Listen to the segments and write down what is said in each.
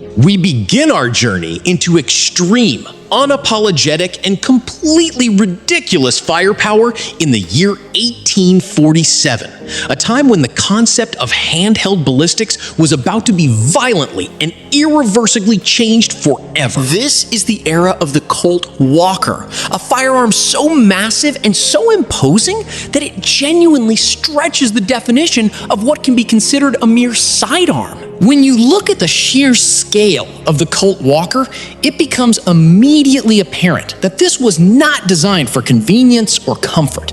We begin our journey into extreme, unapologetic, and completely ridiculous firepower in the year 1847, a time when the concept of handheld ballistics was about to be violently and irreversibly changed forever. This is the era of the Colt Walker, a firearm so massive and so imposing that it genuinely stretches the definition of what can be considered a mere sidearm. When you look at the sheer scale of the Colt Walker, it becomes immediately apparent that this was not designed for convenience or comfort.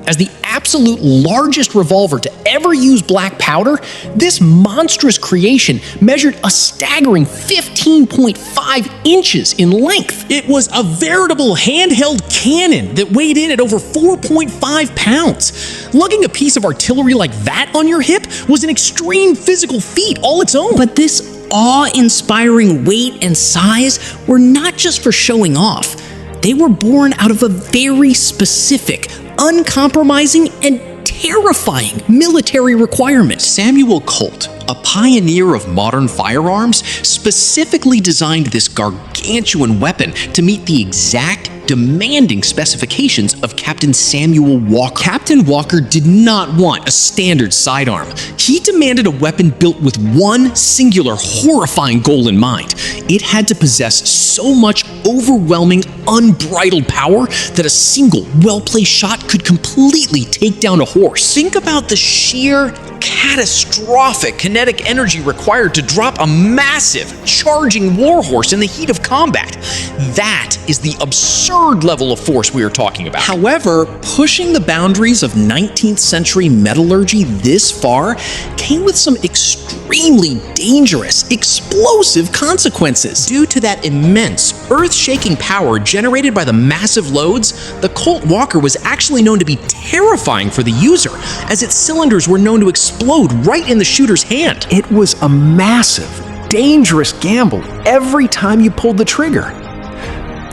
As the absolute largest revolver to ever use black powder, this monstrous creation measured a staggering 15.5 inches in length. It was a veritable handheld cannon that weighed in at over 4.5 pounds. Lugging a piece of artillery like that on your hip was an extreme physical feat all its own. But this awe-inspiring weight and size were not just for showing off. They were born out of a very specific, uncompromising, and terrifying military requirement. Samuel Colt, a pioneer of modern firearms, specifically designed this gargantuan weapon to meet the exact demanding specifications of Captain Samuel Walker. Captain Walker did not want a standard sidearm. He demanded a weapon built with one singular, horrifying goal in mind. It had to possess so much overwhelming, unbridled power that a single, well-placed shot could completely take down a horse. Think about the sheer, catastrophic kinetic energy required to drop a massive, charging warhorse in the heat of combat. That is the absurd level of force we are talking about. However, pushing the boundaries of 19th century metallurgy this far came with some extremely dangerous, explosive consequences. Due to that immense, earth-shaking power generated by the massive loads, the Colt Walker was actually known to be terrifying for the user, as its cylinders were known to explode right in the shooter's hand. It was a massive, dangerous gamble every time you pulled the trigger.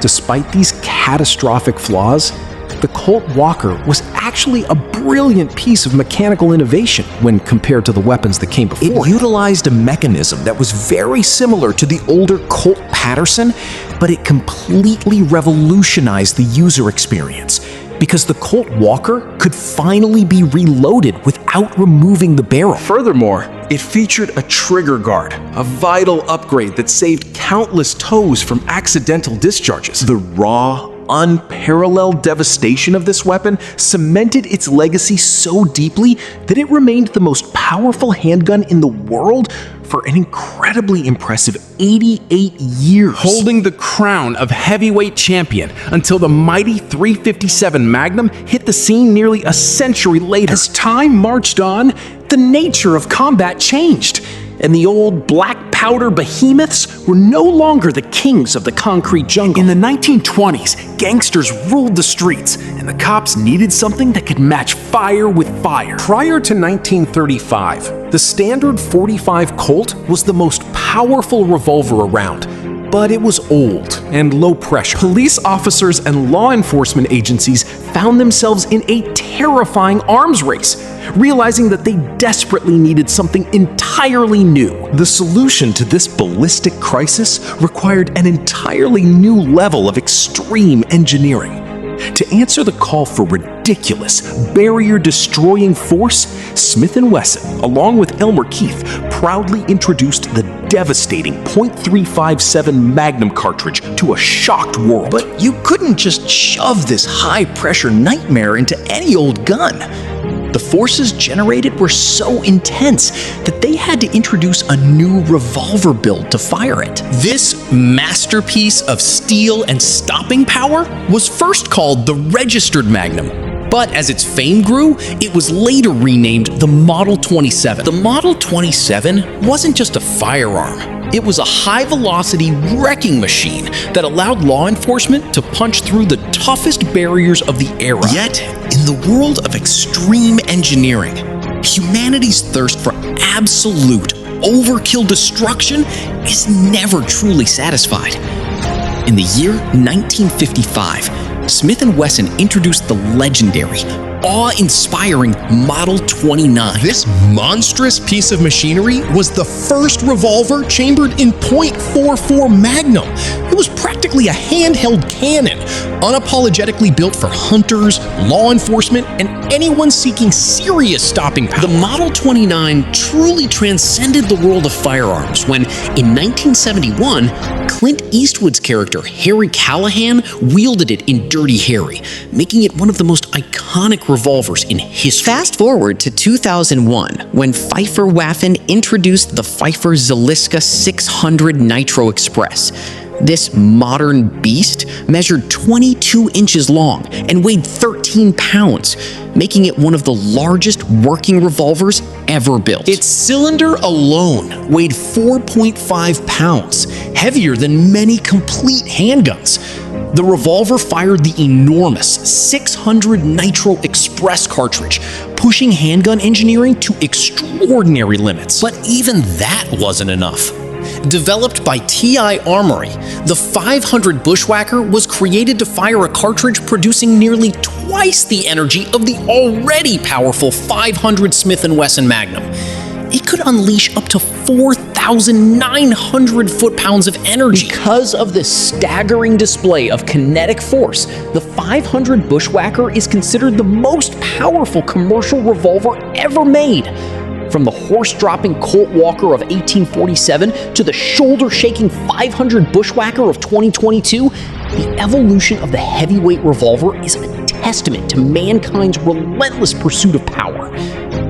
Despite these catastrophic flaws, the Colt Walker was actually a brilliant piece of mechanical innovation when compared to the weapons that came before. It utilized a mechanism that was very similar to the older Colt Patterson, but it completely revolutionized the user experience, because the Colt Walker could finally be reloaded without removing the barrel. Furthermore, it featured a trigger guard, a vital upgrade that saved countless toes from accidental discharges. The raw, unparalleled devastation of this weapon cemented its legacy so deeply that it remained the most powerful handgun in the world for an incredibly impressive 88 years. Holding the crown of heavyweight champion until the mighty .357 Magnum hit the scene nearly a century later. As time marched on, the nature of combat changed, and the old black powder behemoths were no longer the kings of the concrete jungle. In the 1920s, gangsters ruled the streets, and the cops needed something that could match fire with fire. Prior to 1935, the standard .45 Colt was the most powerful revolver around, but it was old and low pressure. Police officers and law enforcement agencies found themselves in a terrifying arms race, realizing that they desperately needed something entirely new. The solution to this ballistic crisis required an entirely new level of extreme engineering. To answer the call for ridiculous, barrier-destroying force, Smith & Wesson, along with Elmer Keith, proudly introduced the devastating .357 Magnum cartridge to a shocked world. But you couldn't just shove this high-pressure nightmare into any old gun. The forces generated were so intense that they had to introduce a new revolver build to fire it. This masterpiece of steel and stopping power was first called the Registered Magnum, but as its fame grew, it was later renamed the Model 27. The Model 27 wasn't just a firearm. It was a high-velocity wrecking machine that allowed law enforcement to punch through the toughest barriers of the era. Yet, in the world of extreme engineering, humanity's thirst for absolute overkill destruction is never truly satisfied. In the year 1955, Smith & Wesson introduced the legendary awe-inspiring Model 29. This monstrous piece of machinery was the first revolver chambered in .44 Magnum. It was practically a handheld cannon, unapologetically built for hunters, law enforcement, and anyone seeking serious stopping power. The Model 29 truly transcended the world of firearms when, in 1971, Clint Eastwood's character, Harry Callahan, wielded it in Dirty Harry, making it one of the most iconic revolvers in history. Fast forward to 2001, when Pfeifer Wesson introduced the Pfeifer Zeliska 600 Nitro Express. This modern beast measured 22 inches long and weighed 13 pounds, making it one of the largest working revolvers ever built. Its cylinder alone weighed 4.5 pounds, heavier than many complete handguns. The revolver fired the enormous 600 Nitro Express cartridge, pushing handgun engineering to extraordinary limits. But even that wasn't enough. Developed by TI Armory, the 500 Bushwhacker was created to fire a cartridge producing nearly twice the energy of the already powerful 500 Smith Wesson Magnum. It could unleash up to 4,900 foot-pounds of energy. Because of this staggering display of kinetic force, the 500 Bushwhacker is considered the most powerful commercial revolver ever made. From the horse-dropping Colt Walker of 1847 to the shoulder-shaking 500 Bushwhacker of 2022, the evolution of the heavyweight revolver is a testament to mankind's relentless pursuit of power.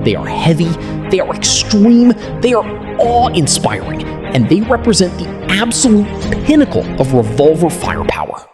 They are heavy, they are extreme, they are awe-inspiring, and they represent the absolute pinnacle of revolver firepower.